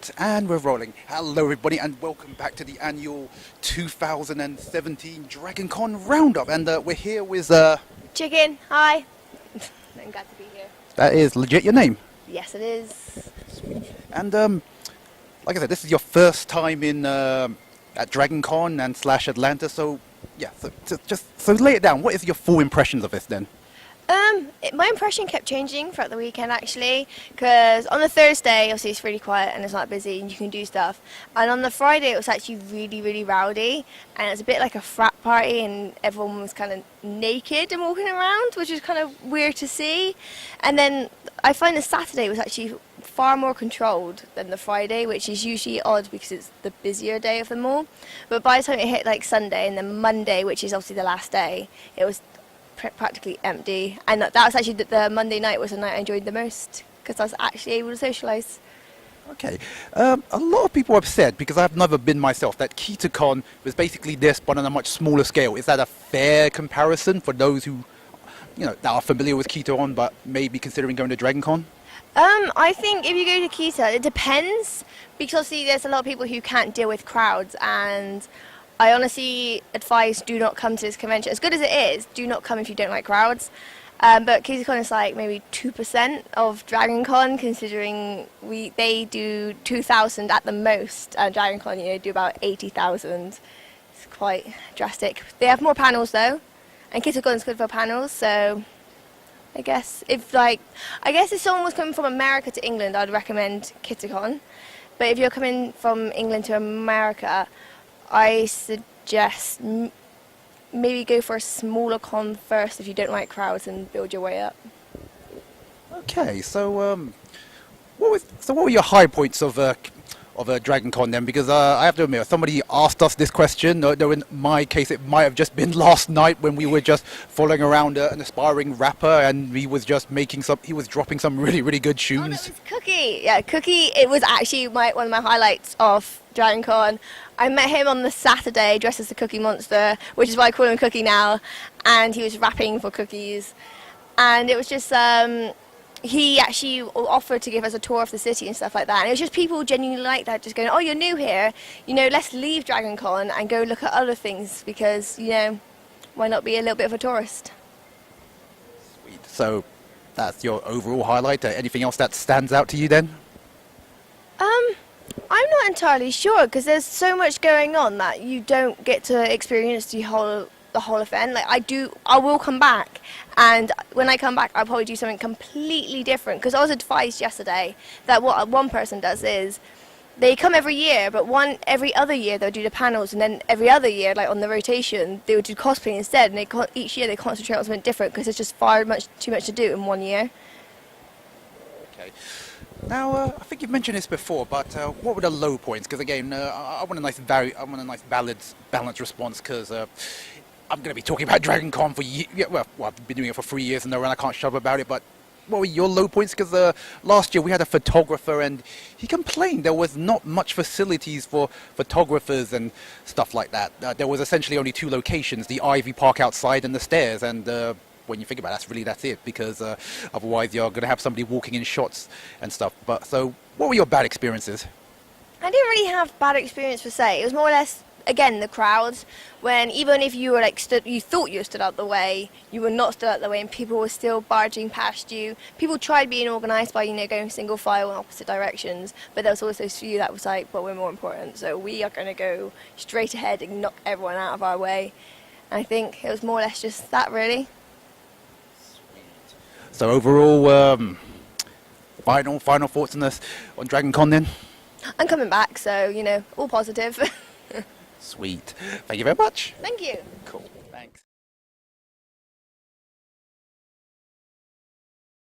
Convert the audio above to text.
Right, and we're rolling. Hello everybody and welcome back to the annual 2017 Dragoncon Roundup. And we're here with... Chicken, hi. I'm glad to be here. That is legit your name? Yes, it is. And like I said, this is your first time in at Dragoncon and / Atlanta, so yeah, so lay it down. What is your full impressions of this then? My impression kept changing throughout the weekend actually, because on the Thursday obviously it's really quiet and it's not busy and you can do stuff, and on the Friday it was actually really rowdy and it was a bit like a frat party and everyone was kind of naked and walking around, which was kind of weird to see. And then I find the Saturday was actually far more controlled than the Friday, which is usually odd because it's the busier day of them all. But by the time it hit like Sunday and then Monday, which is obviously the last day, it was practically empty, and that was actually the Monday night was the night I enjoyed the most because I was actually able to socialise. Okay, a lot of people have said, because I've never been myself, that KitaCon was basically this but on a much smaller scale. Is that a fair comparison for those who, that are familiar with KitaCon but maybe considering going to DragonCon? I think if you go to Kita, it depends, because see, there's a lot of people who can't deal with crowds, and I honestly advise do not come to this convention. As good as it is, do not come if you don't like crowds. But KitaCon is like maybe 2% of DragonCon, considering they do 2,000 at the most, and DragonCon do about 80,000. It's quite drastic. They have more panels though, and KitaCon is good for panels. So I guess if someone was coming from America to England, I'd recommend KitaCon. But if you're coming from England to America, I suggest maybe go for a smaller con first if you don't like crowds and build your way up. Okay, so what were your high points of DragonCon then? Because I have to admit, somebody asked us this question. No, in my case, it might have just been last night when we were just following around an aspiring rapper, and he was just dropping some really good tunes. Oh, that was Cookie. Yeah, Cookie. It was actually one of my highlights of DragonCon. I met him on the Saturday dressed as the Cookie Monster, which is why I call him Cookie now, and he was rapping for cookies, and it was just he actually offered to give us a tour of the city and stuff like that, and it was just people genuinely like that, just going, oh, you're new here, let's leave DragonCon and go look at other things, because why not be a little bit of a tourist. Sweet. So that's your overall highlight. Anything else that stands out to you then? I'm not entirely sure, because there's so much going on that you don't get to experience the whole event. Like I will come back, and when I come back I'll probably do something completely different, because I was advised yesterday that what one person does is they come every year, but every other year they'll do the panels, and then every other year, like on the rotation, they would do cosplay instead, and each year they concentrate on something different because it's just too much to do in one year. Okay. Now, I think you've mentioned this before, but what were the low points? Because again, I want a nice balanced response, because I'm going to be talking about DragonCon for well, I've been doing it for 3 years and I can't shut up about it. But what were your low points? Because last year we had a photographer and he complained there was not much facilities for photographers and stuff like that. There was essentially only 2 locations: the Ivy Park outside and the stairs. And when you think about it, that's it, because otherwise you're going to have somebody walking in shots and stuff. But so, what were your bad experiences? I didn't really have bad experience per se. It was more or less, again, the crowds, when even if you were you thought you stood out the way, you were not stood out the way, and people were still barging past you. People tried being organised by going single file in opposite directions, but there was also those few that was like, but we're more important, so we are going to go straight ahead and knock everyone out of our way. And I think it was more or less just that, really. So overall, final thoughts on DragonCon then? I'm coming back, so all positive. Sweet. Thank you very much. Thank you. Cool.